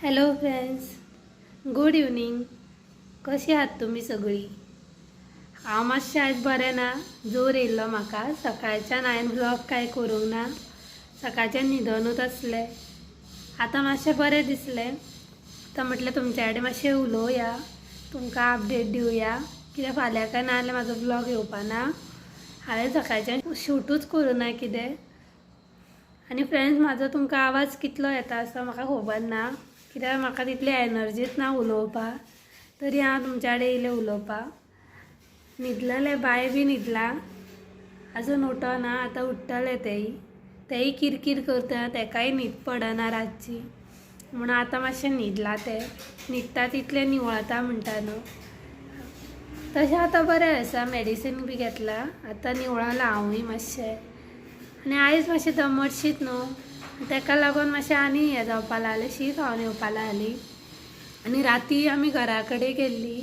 Hello friends, good evening. कशी आहात तुम्ही सगळी? हांव मातशें आयज बरें ना. जोर येयल्लो म्हाका. सकाळच्यान हांवें व्लॉग कांय करूंक ना. सकाळच्यान न्हिदनूच आसलें. आतां मातशें बरें दिसलें. आतां म्हटलें तुमचे कडेन मातशें उलोवया, तुमकां अपडेट दिवया. कित्याक फाल्यां काय ना जाल्यार म्हाजो व्लॉग येवपाना. हांवें सकाळच्यान शूटूच करूं ना कितें. आनी फ्रेंड्स, म्हाजो तुमकां आवाज कितलो येता असो म्हाका खबर ना, कित्याक म्हाका तितली एनर्जीच ना उलोवपाक. तरी हांव तुमच्या कडेन येयलें उलोवपाक. न्हिदलेलें बाय बी न्हिदला, आजून उठना. आतां उठ्ठले तेय किरकिर करता, तेकाय न्हीद पडना रातची. म्हणून आतां मातशें न्हिदला ते. न्हिदता तितलें निवळता म्हणटा न्हू. तशें आतां बरें आसा, मेडिसीन बी घेतला. आतां निवळला हांवूय मातशें. आनी आयज मातशें दमटशीत न्हू, तेका लागून मातशें आनी हें जावपा लागलें, शी खावन येवपा लागली. आनी राती आमी घरा कडेन गेल्ली.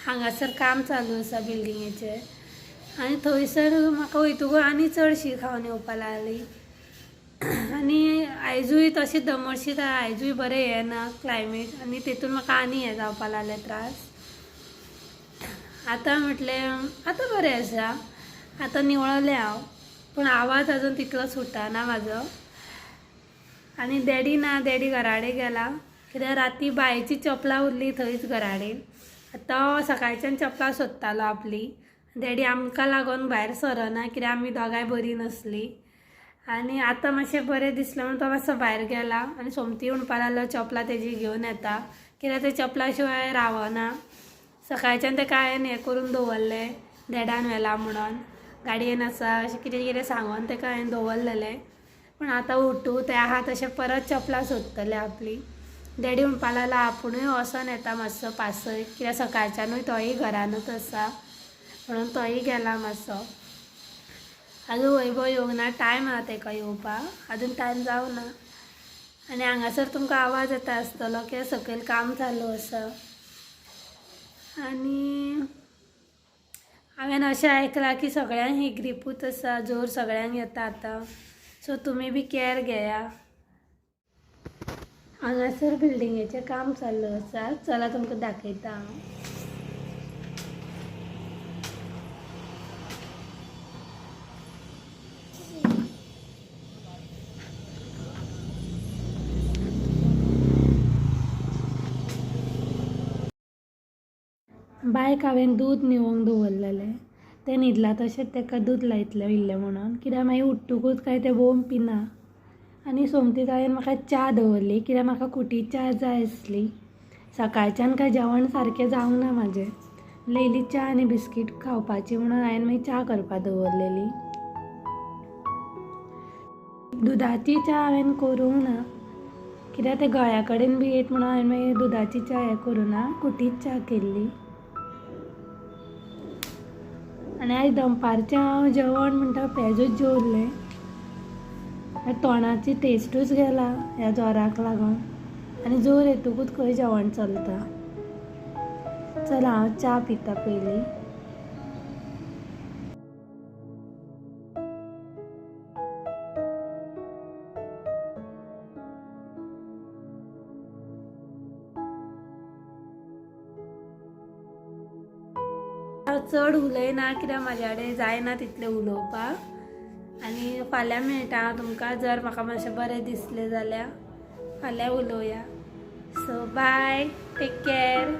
हांगासर काम चालू आसा बिल्डिंगेचें, आनी थंयसर म्हाका वयतकूच आनी चड शी खावन येवपा लागली. आनी आयजूय तशें दमटशीत आसा. आयजूय बरें हें ना क्लायमेट, आनी तेतून म्हाका आनी हें जावपा लागलें त्रास. आतां म्हटलें आतां बरें आसा. आतां निवळलें हांव, पूण आवाज आजून तितलो सुटना म्हाजो. आनी डॅडी ना, डॅडी घरा कडेन गेला. कित्याक राती बायेची चपलां उरलीं थंयच घरा कडेन. तो सकाळच्यान चपलां सोदतालो आपली. डॅडी आमकां लागून भायर सरना, कित्याक आमी दोगांय बरीं नासलीं. आनी आतां मातशें बरें दिसलें म्हणून तो मातसो भायर गेला. आनी सोमती म्हणपा लागलो चपलां तेजी घेवन येता, कित्याक ते चपला शिवाय रावना. सकाळच्यान तेका हांवें हें करून दवरलें, डॅडान व्हेला म्हणून. गाडयेन आसा अशें कितें कितें सांगून तेका हांवें दवरलेलें. पूण आतां उठूं तें आहा तशें परत चपलां सोदतलें आपली. डॅडी म्हणपा लागलो आपुणूय वोसोन येता मातसो पासय, कित्याक सकाळच्यानूय तोय घरानूच आसा, म्हणून तोय गेला मातसो. आजून वैभव येवंक ना, टायम आहा तेका येवपाक, आजून टायम जावं ना. आनी हांगासर तुमकां आवाज येता आसतलो कित्याक सकयल काम चालू आसा. आनी हांवें अशें आयकलां की सगळ्यांक ही ग्रिपूच आसा, जोर सगळ्यांक येता आतां. सो तुमी बी कॅर घेया. हांगासर बिल्डिंगेचें काम चालू आसा. चला तुमकां दाखयता हांव. बायक हांवें दूद निवोंक दवरलेलें. तें न्हिदलां तशेंच तेका दूद लायतलें इल्लें म्हणून, कित्याक मागीर उठ्ठकूच काय तें वोम पिना. आनी सोमतीक हांवें म्हाका च्या दवरली, कित्याक म्हाका खुटी च्या जाय आसली. सकाळच्यान काय जेवण सारकें जावंक ना म्हाजें. इल्ली च्या आनी बिस्कीट खावपाची म्हणून हांवें मागीर च्या करपाक दवरलेली. दुदाची च्या हांवें करूंक ना, कित्याक तें गळ्या कडेन बी येत म्हणून हांवें मागीर दुदाची च्या हें करूं ना, खुटीच च्या केल्ली. आनी आयज दनपारचें हांव जेवण म्हणटा पेजूच जेवल्लें. तोंडाची टेस्टूच गेला ह्या जोराक लागून. आनी जोर येतकूच खंय जेवण चलता. चला हांव च्या पिता पयलीं. हांव चड उलयना, कित्याक म्हाज्या कडेन जायना तितलें उलोवपाक. आनी फाल्यां मेळटा हांव तुमकां, जर म्हाका मातशें बरें दिसलें जाल्यार फाल्यां उलोवया. So bye, take care.